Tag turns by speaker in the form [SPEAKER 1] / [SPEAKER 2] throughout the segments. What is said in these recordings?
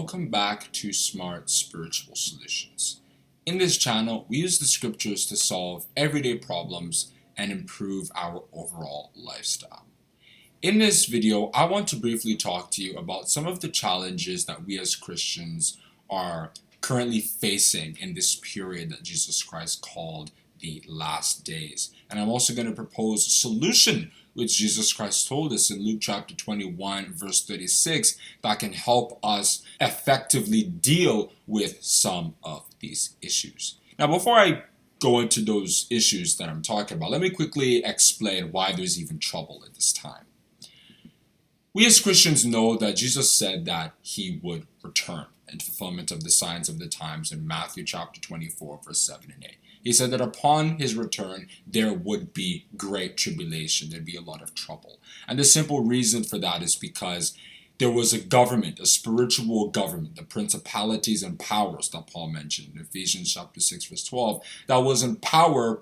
[SPEAKER 1] welcome back to Smart Spiritual Solutions. In this channel, we use the scriptures to solve everyday problems and improve our overall lifestyle. In this video, I want to briefly talk to you about some of the challenges that we as Christians are currently facing in this period that Jesus Christ called the last days. And I'm also going to propose a solution which Jesus Christ told us in Luke chapter 21 verse 36 that can help us effectively deal with some of these issues. Now, before I go into those issues that I'm talking about, let me quickly explain why there's even trouble at this time. We as Christians know that Jesus said that he would return in fulfillment of the signs of the times in Matthew chapter 24 verse 7 and 8. He said that upon his return, there would be great tribulation. There'd be a lot of trouble. And the simple reason for that is because there was a government, a spiritual government, the principalities and powers that Paul mentioned in Ephesians chapter 6 verse 12, that was in power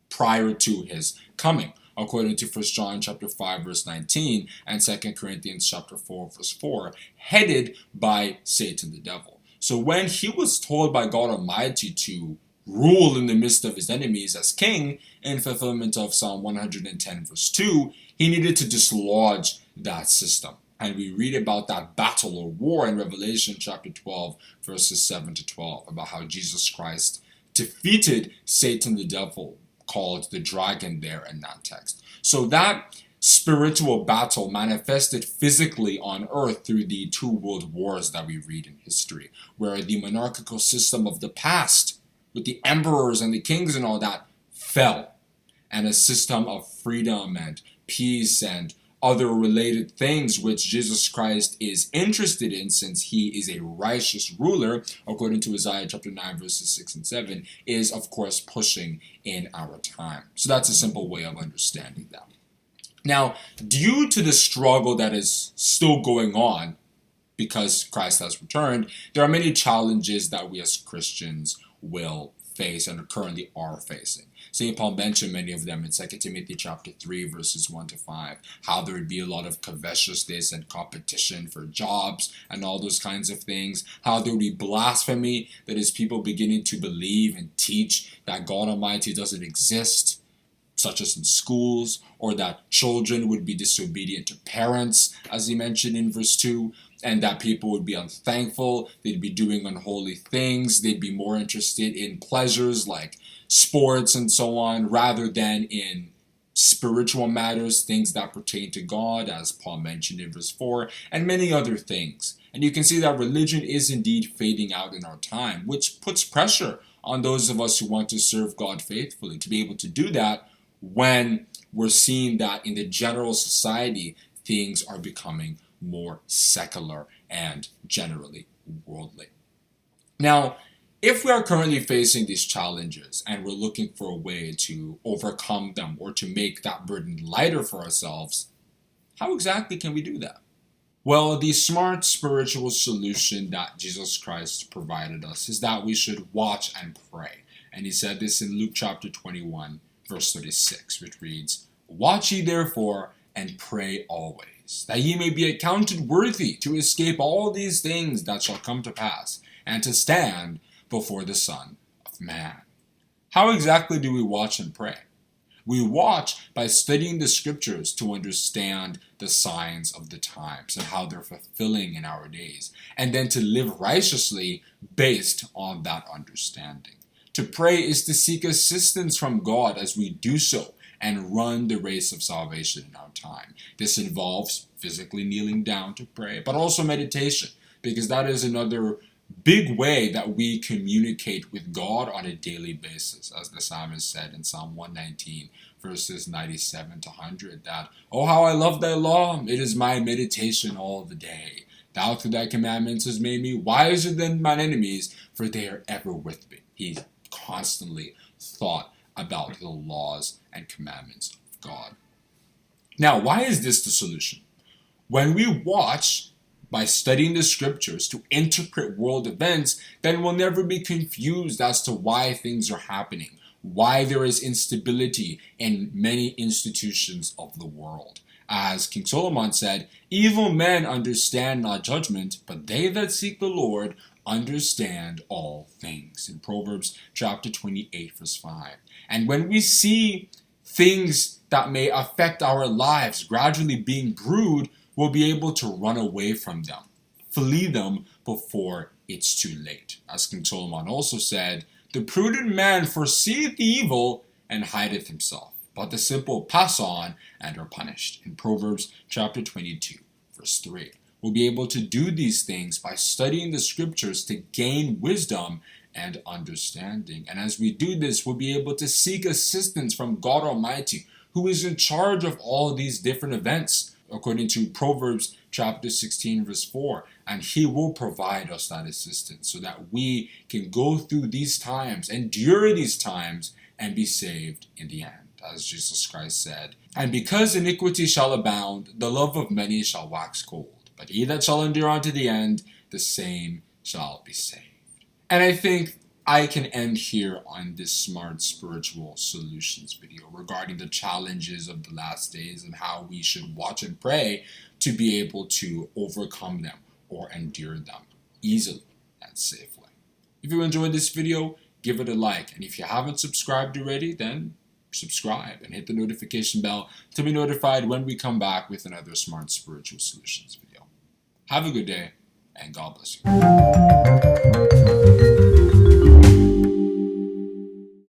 [SPEAKER 1] prior to his coming, according to 1 John chapter 5 verse 19 and 2 Corinthians chapter 4 verse 4, headed by Satan the devil. So when he was told by God Almighty to rule in the midst of his enemies as king in fulfillment of Psalm 110 verse 2, he needed to dislodge that system. And we read about that battle or war in Revelation chapter 12 verses 7 to 12 about how Jesus Christ defeated Satan the devil, called the dragon there in that text. So that spiritual battle manifested physically on earth through the two world wars that we read in history, where the monarchical system of the past with the emperors and the kings and all that fell, and a system of freedom and peace and other related things which Jesus Christ is interested in, since he is a righteous ruler, according to Isaiah chapter 9 verses 6 and 7, is of course pushing in our time. So that's a simple way of understanding that. Now, due to the struggle that is still going on because Christ has returned, there are many challenges that we as Christians will face and currently are facing. St. Paul mentioned many of them in 2 Timothy chapter 3 verses 1 to 5, how there would be a lot of covetousness and competition for jobs and all those kinds of things, how there would be blasphemy, that is people beginning to believe and teach that God Almighty doesn't exist, such as in schools, or that children would be disobedient to parents, as he mentioned in verse 2, and that people would be unthankful, they'd be doing unholy things, they'd be more interested in pleasures like sports and so on, rather than in spiritual matters, things that pertain to God, as Paul mentioned in verse 4, and many other things. And you can see that religion is indeed fading out in our time, which puts pressure on those of us who want to serve God faithfully to be able to do that when we're seeing that in the general society, things are becoming more secular and generally worldly. Now, if we are currently facing these challenges and we're looking for a way to overcome them or to make that burden lighter for ourselves, how exactly can we do that? Well, the smart spiritual solution that Jesus Christ provided us is that we should watch and pray. And he said this in Luke chapter 21, verse 36, which reads, "Watch ye therefore and pray always, that ye may be accounted worthy to escape all these things that shall come to pass, and to stand before the Son of Man." How exactly do we watch and pray? We watch by studying the scriptures to understand the signs of the times and how they're fulfilling in our days, and then to live righteously based on that understanding. To pray is to seek assistance from God as we do so and run the race of salvation in our time. This involves physically kneeling down to pray, but also meditation, because that is another big way that we communicate with God on a daily basis, as the psalmist said in Psalm 119 verses 97 to 100, that, "Oh, how I love thy law, it is my meditation all the day. Thou through thy commandments hast made me wiser than mine enemies, for they are ever with me." He constantly thought about the laws and commandments of God. Now, why is this the solution? When we watch by studying the scriptures to interpret world events, then we'll never be confused as to why things are happening, why there is instability in many institutions of the world, As King Solomon said, evil men understand not judgment, but they that seek the Lord understand all things. In Proverbs chapter 28, verse 5. And when we see things that may affect our lives gradually being brewed, we'll be able to run away from them, flee them before it's too late. As King Solomon also said, the prudent man foreseeth the evil and hideth himself, but the simple pass on and are punished. In Proverbs chapter 22, verse 3. We'll be able to do these things by studying the scriptures to gain wisdom and understanding. And as we do this, we'll be able to seek assistance from God Almighty, who is in charge of all these different events, according to Proverbs chapter 16, verse 4. And He will provide us that assistance so that we can go through these times, endure these times, and be saved in the end. As Jesus Christ said, and because iniquity shall abound, the love of many shall wax cold. But he that shall endure unto the end, the same shall be saved. And I think I can end here on this Smart Spiritual Solutions video regarding the challenges of the last days and how we should watch and pray to be able to overcome them or endure them easily and safely. If you enjoyed this video, give it a like. And if you haven't subscribed already, then subscribe and hit the notification bell to be notified when we come back with another Smart Spiritual Solutions video. Have a good day, and God bless you.